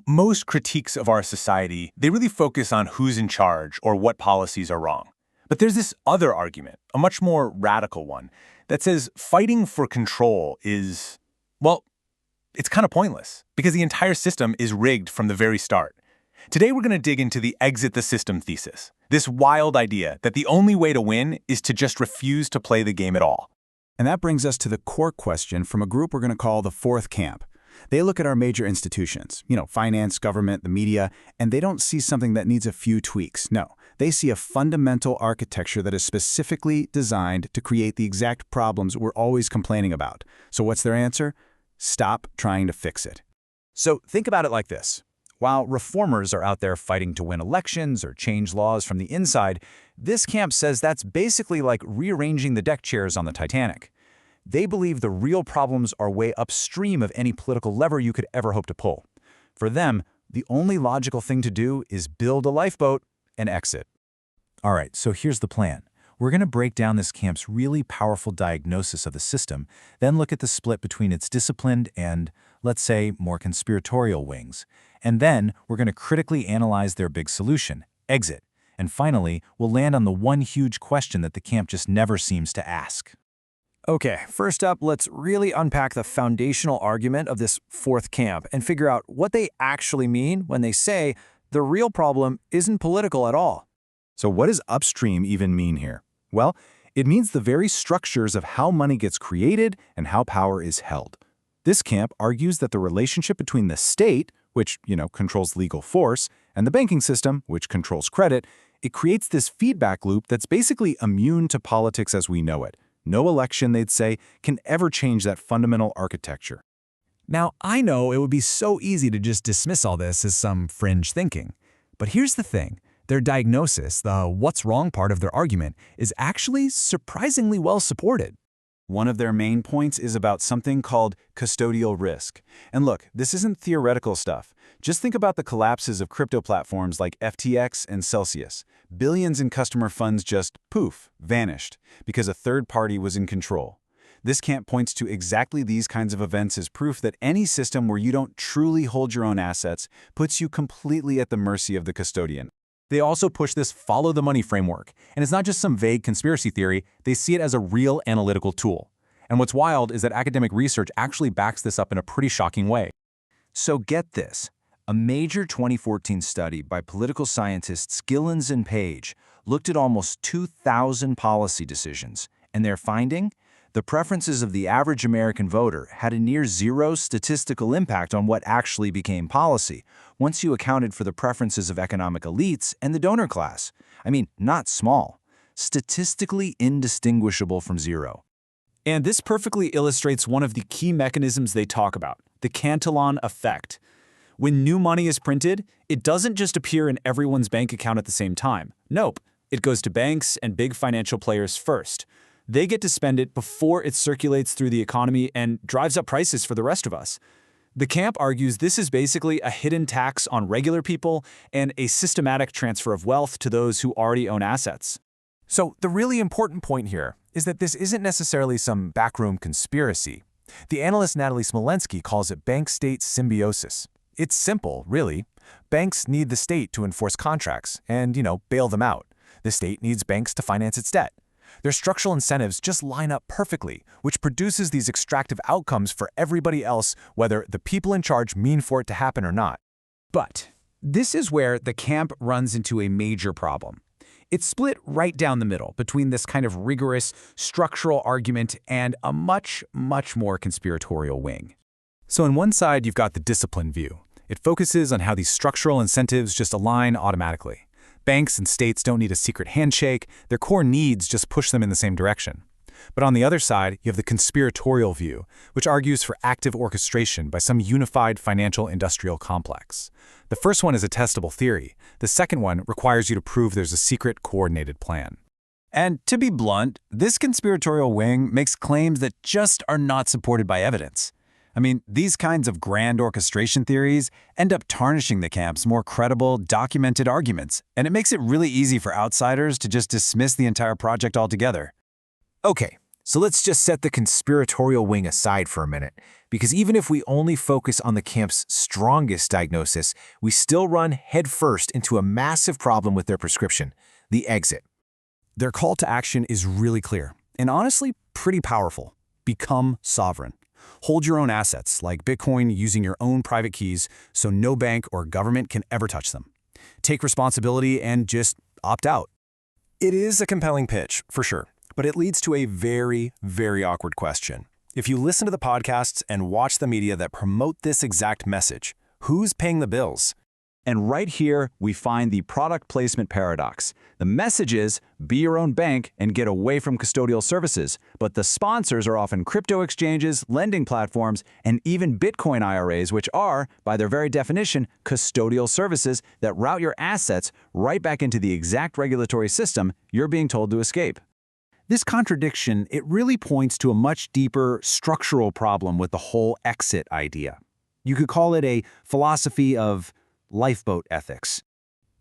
Most critiques of our society, they really focus on who's in charge or what policies are wrong. But there's this other argument, a much more radical one, that says fighting for control is, well, it's kind of pointless because the entire system is rigged from the very start. Today we're going to dig into the exit the system thesis, this wild idea that the only way to win is to just refuse to play the game at all. And that brings us to the core question from a group we're going to call the fourth camp. They look at our major institutions, finance, government, the media, and they don't see something that needs a few tweaks. No, they see a fundamental architecture that is specifically designed to create the exact problems we're always complaining about. So what's their answer? Stop trying to fix it. So think about it like this. While reformers are out there fighting to win elections or change laws from the inside, this camp says that's basically like rearranging the deck chairs on the Titanic. They believe the real problems are way upstream of any political lever you could ever hope to pull. For them, the only logical thing to do is build a lifeboat and exit. All right, so here's the plan. We're going to break down this camp's really powerful diagnosis of the system, then look at the split between its disciplined and, let's say, more conspiratorial wings. And then we're going to critically analyze their big solution, exit. And finally, we'll land on the one huge question that the camp just never seems to ask. Okay, first up, let's really unpack the foundational argument of this fourth camp and figure out what they actually mean when they say the real problem isn't political at all. So what does upstream even mean here? Well, it means the very structures of how money gets created and how power is held. This camp argues that the relationship between the state, which, controls legal force, and the banking system, which controls credit, it creates this feedback loop that's basically immune to politics as we know it. No election, they'd say, can ever change that fundamental architecture. Now, I know it would be so easy to just dismiss all this as some fringe thinking. But here's the thing. Their diagnosis, the what's wrong part of their argument, is actually surprisingly well supported. One of their main points is about something called custodial risk. And look, this isn't theoretical stuff. Just think about the collapses of crypto platforms like FTX and Celsius. Billions in customer funds just, poof, vanished because a third party was in control. This camp points to exactly these kinds of events as proof that any system where you don't truly hold your own assets puts you completely at the mercy of the custodian. They also push this follow the money framework, and it's not just some vague conspiracy theory, they see it as a real analytical tool. And what's wild is that academic research actually backs this up in a pretty shocking way. So get this. A major 2014 study by political scientists Gillens and Page looked at almost 2,000 policy decisions, and their finding? The preferences of the average American voter had a near zero statistical impact on what actually became policy, once you accounted for the preferences of economic elites and the donor class. I mean, not small. Statistically indistinguishable from zero. And this perfectly illustrates one of the key mechanisms they talk about, the Cantillon effect. When new money is printed, it doesn't just appear in everyone's bank account at the same time. Nope, it goes to banks and big financial players first. They get to spend it before it circulates through the economy and drives up prices for the rest of us. The camp argues this is basically a hidden tax on regular people and a systematic transfer of wealth to those who already own assets. So the really important point here is that this isn't necessarily some backroom conspiracy. The analyst Natalie Smolenski calls it bank-state symbiosis. It's simple, really. Banks need the state to enforce contracts and, bail them out. The state needs banks to finance its debt. Their structural incentives just line up perfectly, which produces these extractive outcomes for everybody else, whether the people in charge mean for it to happen or not. But this is where the camp runs into a major problem. It's split right down the middle between this kind of rigorous structural argument and a much, much more conspiratorial wing. So on one side, you've got the discipline view. It focuses on how these structural incentives just align automatically. Banks and states don't need a secret handshake. Their core needs just push them in the same direction. But on the other side, you have the conspiratorial view, which argues for active orchestration by some unified financial industrial complex. The first one is a testable theory. The second one requires you to prove there's a secret, coordinated plan. And to be blunt, this conspiratorial wing makes claims that just are not supported by evidence. I mean, these kinds of grand orchestration theories end up tarnishing the camp's more credible, documented arguments, and it makes it really easy for outsiders to just dismiss the entire project altogether. Okay, So let's just set the conspiratorial wing aside for a minute, because even if we only focus on the camp's strongest diagnosis, we still run headfirst into a massive problem with their prescription, the exit. Their call to action is really clear, and honestly, pretty powerful. Become sovereign. Hold your own assets, like Bitcoin, using your own private keys so no bank or government can ever touch them. Take responsibility and just opt out. It is a compelling pitch, for sure, but it leads to a very, very awkward question. If you listen to the podcasts and watch the media that promote this exact message, who's paying the bills? And right here, we find the product placement paradox. The message is, be your own bank and get away from custodial services. But the sponsors are often crypto exchanges, lending platforms, and even Bitcoin IRAs, which are, by their very definition, custodial services that route your assets right back into the exact regulatory system you're being told to escape. This contradiction, it really points to a much deeper structural problem with the whole exit idea. You could call it a philosophy of lifeboat ethics.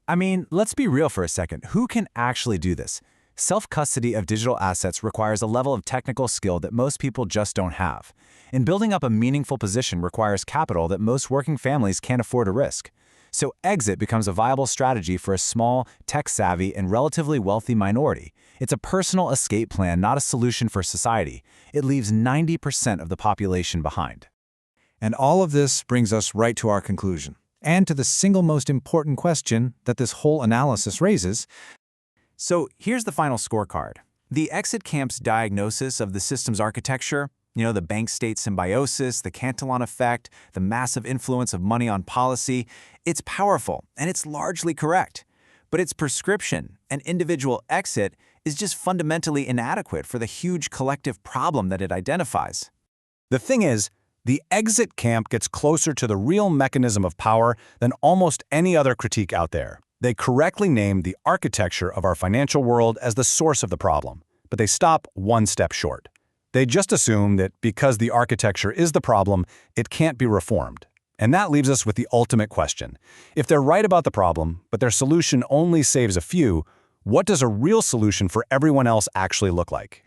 I mean, let's be real for a second. Who can actually do this? Self-custody of digital assets requires a level of technical skill that most people just don't have. And building up a meaningful position requires capital that most working families can't afford to risk. So exit becomes a viable strategy for a small, tech-savvy, and relatively wealthy minority. It's a personal escape plan, not a solution for society. It leaves 90% of the population behind. And all of this brings us right to our conclusion, and to the single most important question that this whole analysis raises. So here's the final scorecard. The exit camp's diagnosis of the system's architecture, the bank-state symbiosis, the Cantillon effect, the massive influence of money on policy, it's powerful and it's largely correct. But its prescription, an individual exit, is just fundamentally inadequate for the huge collective problem that it identifies. The thing is, the exit camp gets closer to the real mechanism of power than almost any other critique out there. They correctly named the architecture of our financial world as the source of the problem, but they stop one step short. They just assume that because the architecture is the problem, it can't be reformed. And that leaves us with the ultimate question. If they're right about the problem, but their solution only saves a few, what does a real solution for everyone else actually look like?